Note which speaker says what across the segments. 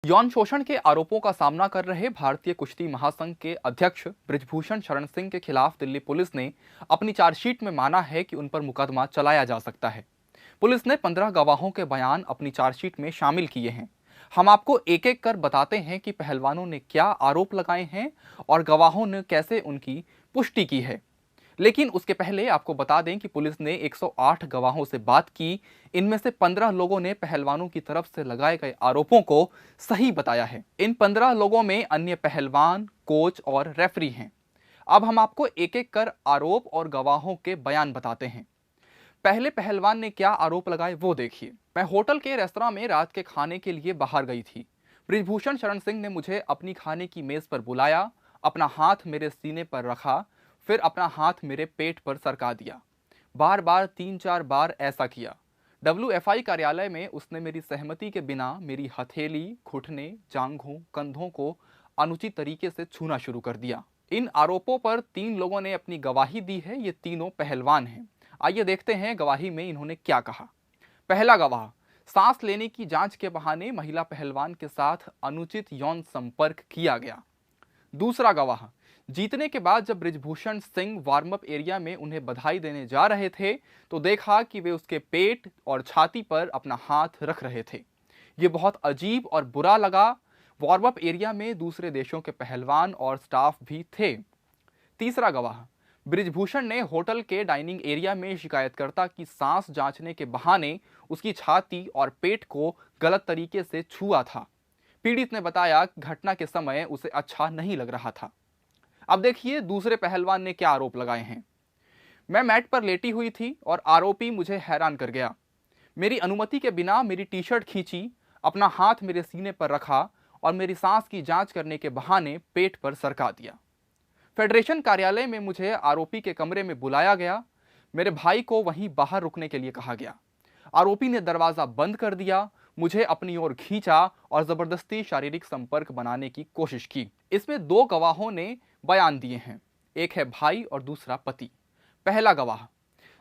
Speaker 1: यौन शोषण के आरोपों का सामना कर रहे भारतीय कुश्ती महासंघ के अध्यक्ष बृजभूषण शरण सिंह के खिलाफ दिल्ली पुलिस ने अपनी चार्जशीट में माना है कि उन पर मुकदमा चलाया जा सकता है। पुलिस ने 15 गवाहों के बयान अपनी चार्जशीट में शामिल किए हैं। हम आपको एक एक कर बताते हैं कि पहलवानों ने क्या आरोप लगाए हैं और गवाहों ने कैसे उनकी पुष्टि की है। लेकिन उसके पहले आपको बता दें कि पुलिस ने 108 गवाहों से बात की। इनमें से 15 लोगों ने पहलवानों की तरफ से लगाए गए आरोपों को सही बताया है। इन 15 लोगों में अन्य पहलवान, कोच और रेफरी हैं। अब हम आपको एक एक कर आरोप और गवाहों के बयान बताते हैं। पहले पहलवान ने क्या आरोप लगाए वो देखिए। मैं होटल के रेस्तरां में रात के खाने के लिए बाहर गई थी। बृजभूषण शरण सिंह ने मुझे अपनी खाने की मेज पर बुलाया, अपना हाथ मेरे सीने पर रखा, फिर अपना हाथ मेरे पेट पर सरका दिया। बार बार 3-4 बार ऐसा किया। WFI कार्यालय में उसने मेरी सहमति के बिना मेरी हथेली, घुटने, जांघों, कंधों को अनुचित तरीके से छूना शुरू कर दिया। इन आरोपों पर 3 लोगों ने अपनी गवाही दी है। ये तीनों पहलवान हैं। आइए देखते हैं गवाही में इन्होंने क्या कहा। पहला गवाह, सांस लेने की जांच के बहाने महिला पहलवान के साथ अनुचित यौन संपर्क किया गया। दूसरा गवाह, जीतने के बाद जब Brijbhushan Singh warm up area में उन्हें बधाई देने जा रहे थे तो देखा कि वे उसके पेट और छाती पर अपना हाथ रख रहे थे। ये बहुत अजीब और बुरा लगा। वार्म अप एरिया में दूसरे देशों के पहलवान और स्टाफ भी थे। तीसरा गवाह, बृजभूषण ने होटल के डाइनिंग एरिया में शिकायतकर्ता की सांस जांचने के बहाने उसकी छाती और पेट को गलत तरीके से छुआ था। पीड़ित ने बताया कि घटना के समय उसे अच्छा नहीं लग रहा था। अब देखिए दूसरे पहलवान ने क्या आरोप लगाए हैं। मैं मैट पर लेटी हुई थी और आरोपी मुझे हैरान कर गया। मेरी अनुमति के बिना मेरी टी शर्ट खींची, अपना हाथ मेरे सीने पर रखा और मेरी सांस की जांच करने के बहाने पेट पर सरका दिया। फेडरेशन कार्यालय में मुझे आरोपी के कमरे में बुलाया गया। मेरे भाई को वहीं बाहर रुकने के लिए कहा गया। आरोपी ने दरवाजा बंद कर दिया, मुझे अपनी ओर खींचा और जबरदस्ती शारीरिक संपर्क बनाने की कोशिश की। इसमें 2 गवाहों ने बयान दिए हैं। एक है भाई और दूसरा पति। पहला गवाह,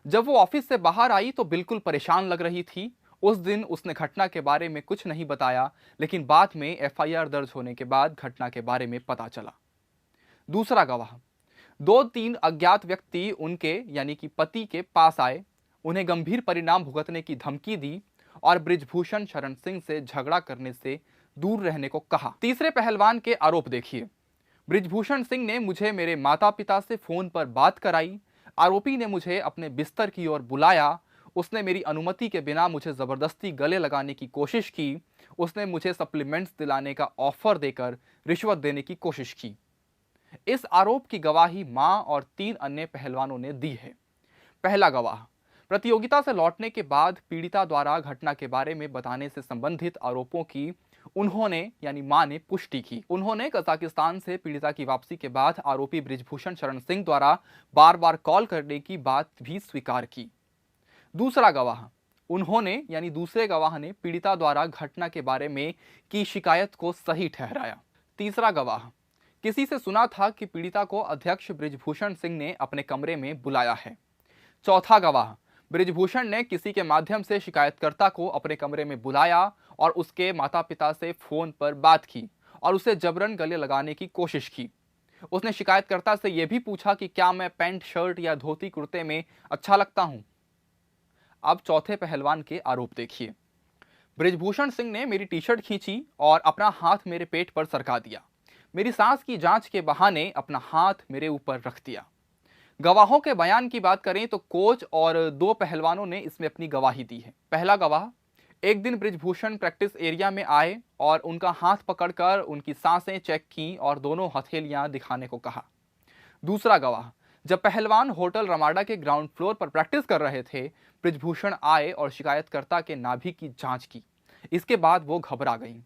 Speaker 1: जब वो ऑफिस से बाहर आई तो बिल्कुल परेशान लग रही थी। उस दिन उसने घटना के बारे में कुछ नहीं बताया, लेकिन बाद में FIR दर्ज होने के बाद घटना के बारे में पता चला। दूसरा गवाह, 2-3 अज्ञात व्यक्ति उनके यानी कि पति के पास आए, उन्हें गंभीर परिणाम भुगतने की धमकी दी और बृजभूषण शरण सिंह से झगड़ा करने से दूर रहने को कहा। तीसरे पहलवान के आरोप देखिए। बृजभूषण सिंह ने मुझे मेरे माता पिता से फोन पर बात कराई। आरोपी ने मुझे अपने बिस्तर की ओर बुलाया। उसने मेरी अनुमति के बिना मुझे जबरदस्ती गले लगाने की कोशिश की। उसने मुझे सप्लीमेंट्स दिलाने का ऑफर देकर रिश्वत देने की कोशिश की। इस आरोप की गवाही मां और 3 अन्य पहलवानों ने दी है। पहला गवाह, प्रतियोगिता से लौटने के बाद पीड़िता द्वारा घटना के बारे में बताने से संबंधित आरोपों की उन्होंने यानी मां ने पुष्टि की। उन्होंने कजाकिस्तान से पीड़िता की वापसी के बाद आरोपी बृजभूषण शरण सिंह द्वारा बार बार कॉल करने की बात भी स्वीकार की। दूसरा गवाह, उन्होंने यानी दूसरे गवाह ने पीड़िता द्वारा घटना के बारे में की शिकायत को सही ठहराया। तीसरा गवाह, किसी से सुना था कि पीड़िता को अध्यक्ष बृजभूषण सिंह ने अपने कमरे में बुलाया है। चौथा गवाह, बृजभूषण ने किसी के माध्यम से शिकायतकर्ता को अपने कमरे में बुलाया और उसके माता पिता से फोन पर बात की और उसे जबरन गले लगाने की कोशिश की। उसने शिकायतकर्ता से यह भी पूछा कि क्या मैं पैंट शर्ट या धोती कुर्ते में अच्छा लगता हूं। अब चौथे पहलवान के आरोप देखिए। बृजभूषण सिंह ने मेरी टी शर्ट खींची और अपना हाथ मेरे पेट पर सरका दिया। मेरी सांस की जांच के बहाने अपना हाथ मेरे ऊपर रख दिया। गवाहों के बयान की बात करें तो कोच और 2 पहलवानों ने इसमें अपनी गवाही दी है। पहला गवाह, एक दिन बृजभूषण प्रैक्टिस एरिया में आए और उनका हाथ पकड़कर उनकी सांसें चेक की और दोनों हथेलियां दिखाने को कहा। दूसरा गवाह, जब पहलवान होटल रमाडा के ग्राउंड फ्लोर पर प्रैक्टिस कर रहे थे, बृजभूषण आए और शिकायतकर्ता के नाभि की जांच की। इसके बाद वो घबरा गई।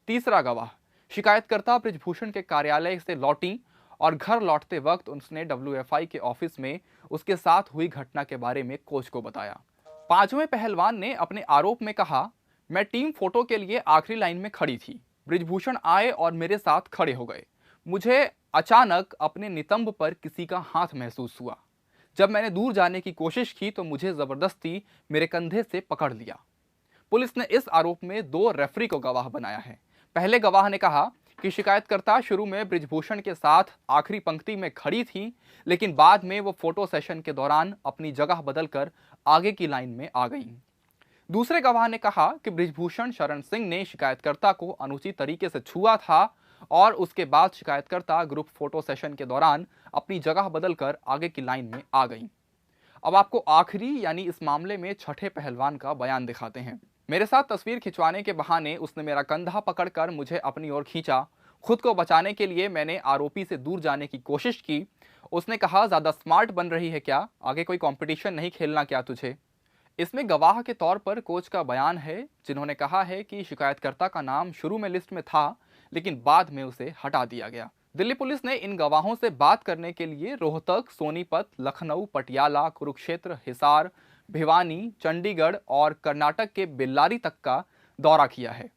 Speaker 1: तीसरा गवाह, शिकायतकर्ता बृजभूषण के कार्यालय से लौटी और घर लौटते वक्त उसने WFI के ऑफिस में उसके साथ हुई घटना के बारे में कोच को बताया। पांचवें पहलवान ने अपने आरोप में कहा, मैं टीम फोटो के लिए आखिरी लाइन में खड़ी थी। बृजभूषण आए और मेरे साथ खड़े हो गए। मुझे अचानक अपने नितंब पर किसी का हाथ महसूस हुआ। जब मैंने दूर जाने की कोशिश की तो मुझे जबरदस्ती मेरे कंधे से पकड़ लिया। पुलिस ने इस आरोप में 2 रेफरी को गवाह बनाया है। पहले गवाह ने कहा कि शिकायतकर्ता शुरू में बृजभूषण के साथ आखिरी पंक्ति में खड़ी थी, लेकिन बाद में वो फोटो सेशन के दौरान अपनी जगह बदलकर आगे की लाइन में आ गई। दूसरे गवाह ने कहा कि बृजभूषण शरण सिंह ने शिकायतकर्ता को अनुचित तरीके से छुआ था और उसके बाद शिकायतकर्ता ग्रुप फोटो सेशन के दौरान अपनी जगह बदलकर आगे की लाइन में आ गई। अब आपको आखिरी यानी इस मामले में छठे पहलवान का बयान दिखाते हैं। मेरे साथ तस्वीर खिंचवाने के बहाने उसने मेरा कंधा पकड़कर मुझे अपनी ओर खींचा। खुद को बचाने के लिए मैंने आरोपी से दूर जाने की कोशिश की। उसने कहा, ज्यादा स्मार्ट बन रही है क्या? आगे कोई कंपटीशन नहीं खेलना क्या तुझे? इसमें गवाह के तौर पर कोच का बयान है, जिन्होंने कहा है कि शिकायतकर्ता का नाम शुरू में लिस्ट में था, लेकिन बाद में उसे हटा दिया गया। दिल्ली पुलिस ने इन गवाहों से बात करने के लिए रोहतक, सोनीपत, लखनऊ, पटियाला, कुरुक्षेत्र, हिसार, भिवानी, चंडीगढ़ और कर्नाटक के बेल्लारी तक का दौरा किया है।